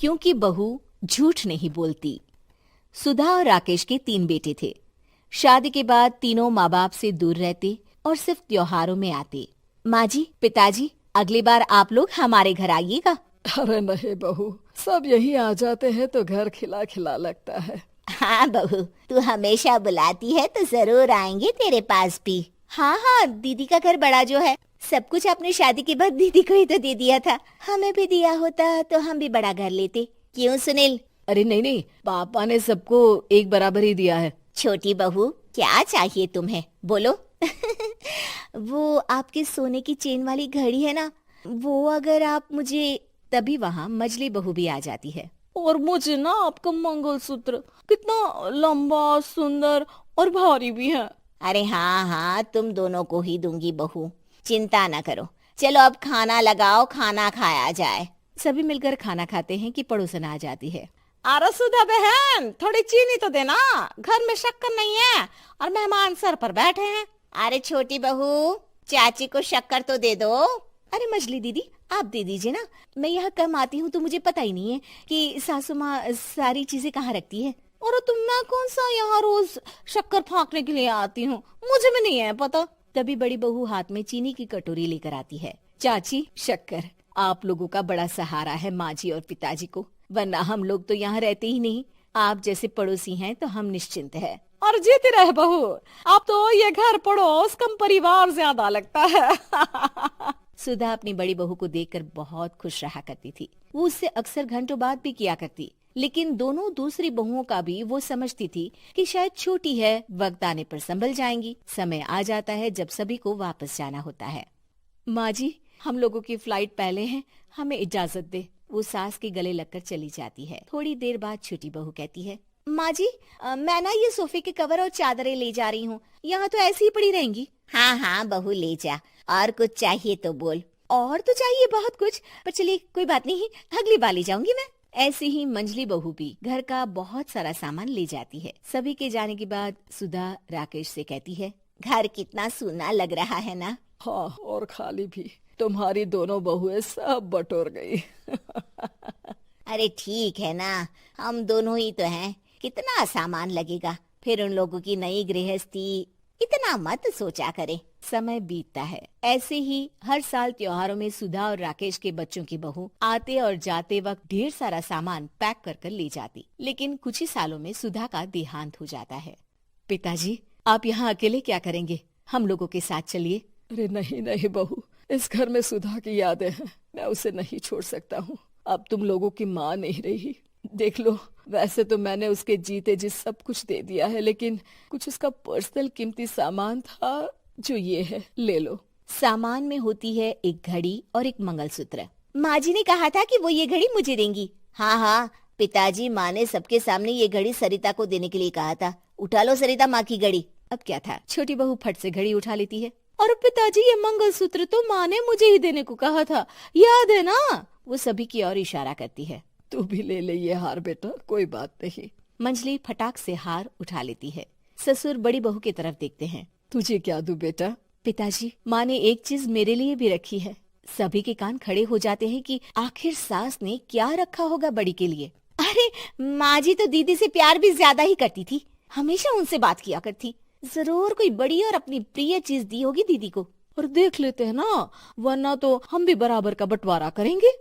क्योंकि बहू झूठ नहीं बोलती। सुधा और राकेश के 3 बेटे थे। शादी के बाद तीनों माँ बाप से दूर रहते और सिर्फ त्योहारों में आते। माँ जी, पिताजी, अगली बार आप लोग हमारे घर आइएगा। अरे नहीं बहू, सब यही आ जाते हैं तो घर खिला खिला लगता है। हाँ बहू, तू हमेशा बुलाती है तो जरूर आएंगे तेरे पास भी। हाँ हाँ, दीदी का घर बड़ा जो है, सब कुछ आपने शादी के बाद दीदी को ही तो दे दिया था। हमें भी दिया होता तो हम भी बड़ा घर लेते। क्यों सुनील? अरे नहीं नहीं, पापा ने सबको एक बराबर ही दिया है। छोटी बहू, क्या चाहिए तुम्हें, बोलो। वो आपके सोने की चेन वाली घड़ी है ना, वो अगर आप मुझे, तभी वहाँ मजली बहू भी आ जाती है। और मुझे ना आपका मंगलसूत्र कितना लंबा, सुंदर और भारी भी है। अरे हाँ हाँ, तुम दोनों को ही दूंगी बहू, चिंता ना करो। चलो अब खाना लगाओ, खाना खाया जाए। सभी मिलकर खाना खाते हैं कि पड़ोसन आ जाती है। अरे सुधा बहन, थोड़ी चीनी तो देना, घर में शक्कर नहीं है और मेहमान सर पर बैठे हैं। अरे छोटी बहू, चाची को शक्कर तो दे दो। अरे मजली दीदी, आप दे दीजिए ना, मैं यहाँ कम आती हूँ तो मुझे पता ही नहीं है कि सासू माँ सारी चीजें कहाँ रखती है। और तुम, मैं कौन सा यहाँ रोज शक्कर फाँकने के लिए आती हूँ, मुझे भी नहीं है पता। तभी बड़ी बहू हाथ में चीनी की कटोरी लेकर आती है। चाची, शक्कर आप लोगों का बड़ा सहारा है माँ जी और पिताजी को, वरना हम लोग तो यहाँ रहते ही नहीं। आप जैसे पड़ोसी हैं तो हम निश्चिंत है। और जीती रहे बहू, अब तो ये घर पड़ोस कम परिवार ज्यादा लगता है। सुधा अपनी बड़ी बहू को देखकर बहुत खुश रहा करती थी। वो उससे अक्सर घंटों बात भी किया करती, लेकिन दोनों दूसरी बहुओं का भी वो समझती थी कि शायद छोटी है, वक्त आने पर संभल जाएंगी। समय आ जाता है जब सभी को वापस जाना होता है। माँ जी, हम लोगों की फ्लाइट पहले है, हमें इजाजत दे। वो सास के गले लगकर चली जाती है। थोड़ी देर बाद छोटी बहू कहती है, माँ जी, मैं ना ये सोफे के कवर और चादरें ले जा रही हूँ, यहाँ तो ऐसी ही पड़ी रहेंगी। हाँ हाँ बहू, ले जा, और कुछ चाहिए तो बोल। और तो चाहिए बहुत कुछ, पर चलिए कोई बात नहीं, अगली बार ले जाऊंगी मैं। ऐसे ही मंजली बहू भी घर का बहुत सारा सामान ले जाती है। सभी के जाने के बाद सुधा राकेश से कहती है, घर कितना सूना लग रहा है ना। हाँ, और खाली भी। तुम्हारी दोनों बहुएं सब बटोर गई। अरे ठीक है ना, हम दोनों ही तो हैं, कितना सामान लगेगा, फिर उन लोगों की नई गृहस्थी, इतना मत सोचा करे। समय बीतता है। ऐसे ही हर साल त्योहारों में सुधा और राकेश के बच्चों की बहू आते और जाते वक्त ढेर सारा सामान पैक कर कर ले जाती। लेकिन कुछ ही सालों में सुधा का देहांत हो जाता है। पिताजी, आप यहाँ अकेले क्या करेंगे? हम लोगों के साथ चलिए। अरे नहीं नहीं बहू, इस घर में सुधा की यादें हैं, मैं उसे नहीं छोड़ सकता हूँ। अब तुम लोगों की माँ नहीं रही। देख लो, वैसे तो मैंने उसके जीते जी सब कुछ दे दिया है, लेकिन कुछ उसका पर्सनल कीमती सामान था जो ये है, ले लो। सामान में होती है एक घड़ी और एक मंगलसूत्र। माँ जी ने कहा था कि वो ये घड़ी मुझे देंगी। हाँ हाँ, पिताजी, माँ ने सबके सामने ये घड़ी सरिता को देने के लिए कहा था। उठा लो सरिता माँ की घड़ी। अब क्या था, छोटी बहू फट से घड़ी उठा लेती है। और पिताजी, ये मंगलसूत्र तो माँ ने मुझे ही देने को कहा था, याद है ना? वो सभी की ओर इशारा करती है। तू भी ले ले ये हार बेटा, कोई बात नहीं। मंजली फटाक से हार उठा लेती है। ससुर बड़ी बहू की तरफ देखते हैं। तुझे क्या दूं बेटा? पिताजी, माँ ने एक चीज मेरे लिए भी रखी है। सभी के कान खड़े हो जाते हैं कि आखिर सास ने क्या रखा होगा बड़ी के लिए। अरे माँ जी तो दीदी से प्यार भी ज्यादा ही करती थी, हमेशा उनसे बात किया करती। जरूर कोई बड़ी और अपनी प्रिय चीज दी होगी दीदी को। और देख लेते हैं ना, वरना तो हम भी बराबर का बंटवारा करेंगे।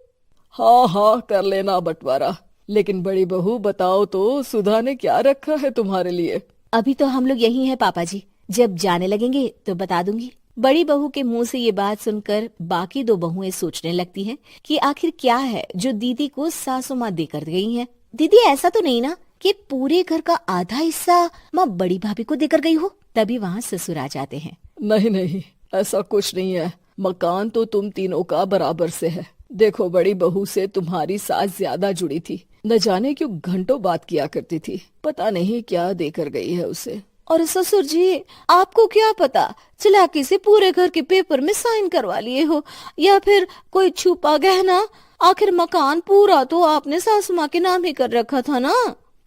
हाँ हाँ, कर लेना बंटवारा। लेकिन बड़ी बहू, बताओ तो, सुधा ने क्या रखा है तुम्हारे लिए? अभी तो हम लोग यही हैं पापा जी, जब जाने लगेंगे तो बता दूंगी। बड़ी बहू के मुंह से ये बात सुनकर बाकी दो बहुएं सोचने लगती हैं कि आखिर क्या है जो दीदी को सासू माँ देकर गई हैं। दीदी, ऐसा तो नहीं ना कि पूरे घर का आधा हिस्सा माँ बड़ी भाभी को देकर गई हो? तभी वहाँ ससुर आ जाते हैं। नहीं नहीं, ऐसा कुछ नहीं है। मकान तो तुम तीनों का बराबर से है। देखो, बड़ी बहू से तुम्हारी सास ज्यादा जुड़ी थी, न जाने क्यों घंटों बात किया करती थी। पता नहीं क्या देकर गई है उसे। और ससुर जी, आपको क्या पता, चालाकी से पूरे घर के पेपर में साइन करवा लिए हो, या फिर कोई छुपा गहना। आखिर मकान पूरा तो आपने सासू माँ के नाम ही कर रखा था ना।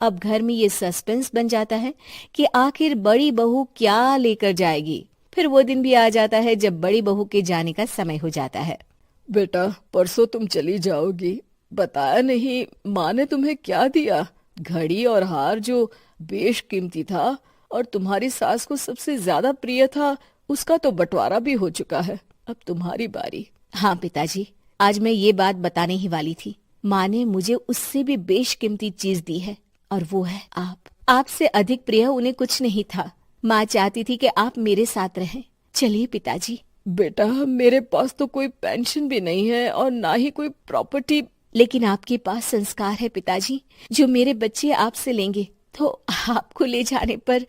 अब घर में ये सस्पेंस बन जाता है कि आखिर बड़ी बहू क्या लेकर जाएगी। फिर वो दिन भी आ जाता है जब बड़ी बहू के जाने का समय हो जाता है। बेटा, परसों तुम चली जाओगी, बताया नहीं, माँ ने तुम्हें क्या दिया? घड़ी और हार जो बेशकीमती था और तुम्हारी सास को सबसे ज्यादा प्रिय था, उसका तो बंटवारा भी हो चुका है। अब तुम्हारी बारी। हाँ पिताजी, आज मैं ये बात बताने ही वाली थी। माँ ने मुझे उससे भी बेशकीमती चीज दी है और वो है आप। आपसे अधिक प्रिय उन्हें कुछ नहीं था। माँ चाहती थी कि आप मेरे साथ रहें। चलिए पिताजी। बेटा, मेरे पास तो कोई पेंशन भी नहीं है और ना ही कोई प्रॉपर्टी। लेकिन आपके पास संस्कार है पिताजी, जो मेरे बच्चे आपसे लेंगे, तो आपको ले जाने पर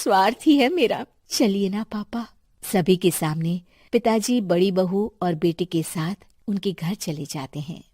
स्वार्थ ही है मेरा। चलिए ना पापा। सभी के सामने पिताजी बड़ी बहू और बेटे के साथ उनके घर चले जाते हैं।